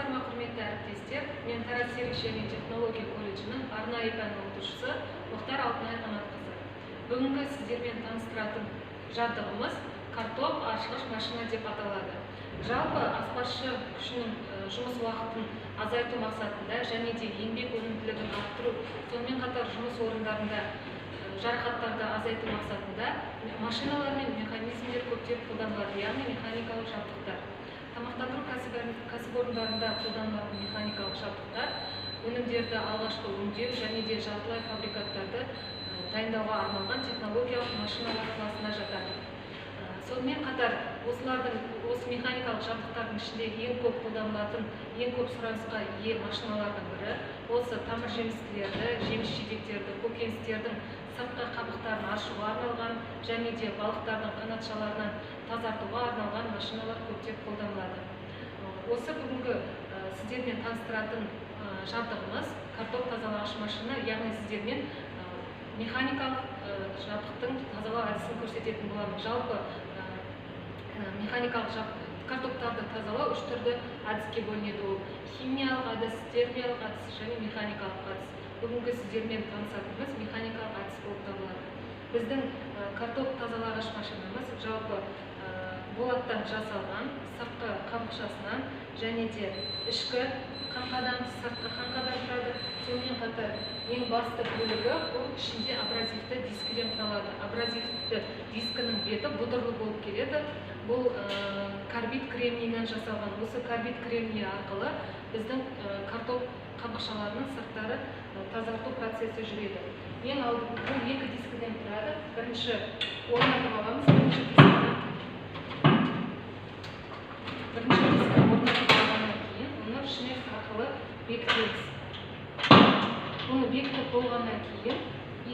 Армысыздар ма, құрметті әріптестер? Мен Тараз Сервис және технология колледжінің арнайы пән оқытушысы Мұхтар Алтынай Қанатқызы. Бүгінгі сіздермен таныстыратын жабдығымыз картоп аршығыш машина деп аталады. Жалпы аспазшы күшінің жұмыс уақытын азайту мақсатында және де еңбек өнімділігін арттыру, сонымен қатар жұмыс орындарында жарақаттарды азайту мақсатында машиналар мен механизмдер көптеп қолданылады, яғни механикалық жабдықтар. Тамақтандыру кәсіпорындарында қолданылатын механикалық жабдықтар өнімдерді алғашқы өңдеу және де жартылай фабрикаттарды дайындауға арналған технологиялық машиналар класына жатады. Сонымен қатар осы механикалық жабдықтардың ішінде ең көп қолданылатын, ең көп сұранысқа ие машиналардың бірі осы тамыр жемістілерді, жеміс жидектерді, көкөністердің сыртқы қабықтарын ашуға арналған және де балықтардың қанатшаларынан тазартуға арналған машиналар көптеп қолданылады. Осы бүгінгі сіздермен таныстыратын жабдығымыз картоп тазалағыш машина, яғни сіздермен механикалық жабдықтың тазалау әдісін көрсететін боламын. Жалпы механикалық картоптарды тазалау үш түрлі әдіске бөлінеді. Ол химиялық әдіс, термиялық әдіс және механикалық әдіс. Бүгінгі сіздермен танысатынымыз механикалық әдіс болып табылады. Біздің картоп тазалағыш машинамыз жалпы болаттан жасалған, сыртқы қабықшасынан және де ішкі қаңқадан, сыртқы қаңқадан тұрады. Сонымен қатар ең басты бөлігі ол ішінде абразивті дискіден құралады. Абразивті дискінің беті бұдырлы болып келеді. Бұл карбид кремнийінен жасалған. Осы карбид кремний арқылы біздің картоп қабықшаларының сырттары тазарту процесі жүреді. Ең алдымен бұл екі дискіден тұрады. Бірінші орнатып аламыз. Бірінші дискіні орнатып алғаннан кейін оны шнек арқылы бекітеміз. Оны бекітіп болғаннан кейін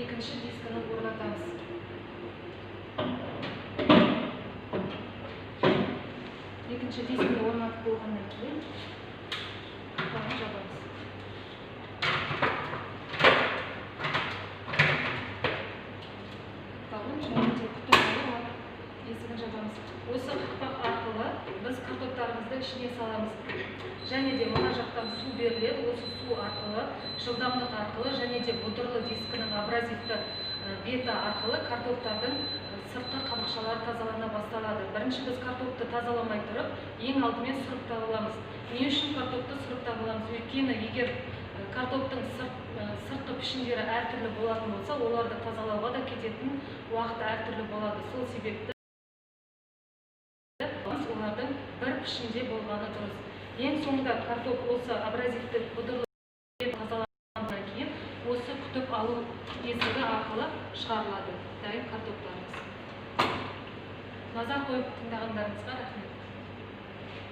екінші дискіні орнатамыз. Екінші дискіні орнатып болғаннан кейін қақпағын жабамыз. Қақпағын және де күтіп алып есігін жабамыз. Осы қақпақ арқылы біз картоптарымызды ішіне саламыз. Және де мына жақтан су беріледі. Осы су арқылы, жылдамдық арқылы және де бұдырлы дискінің абразивті беті арқылы картоптардың сыртқы қабықшалары тазалана басталады. Бірінші біз картопты тазаламай тұрып, ең алдымен сұрыптап аламыз. Не үшін картопты сұрыптап аламыз? Өйткені егер картоптың сыртқы пішіндері әртүрлі болатын болса, оларды тазалауға да кететін уақыт әртүрлі болады. Сол себепті олардың бір пішінде болғаны дұрыс. Ең соңында картоп осы абразивті бұдырлы тазаланғаннан кейін осы күтіп алу есігі арқылы шығарылады. Дайын картоптарымыз. Назар қойып тыңдағандарыңызға рахмет.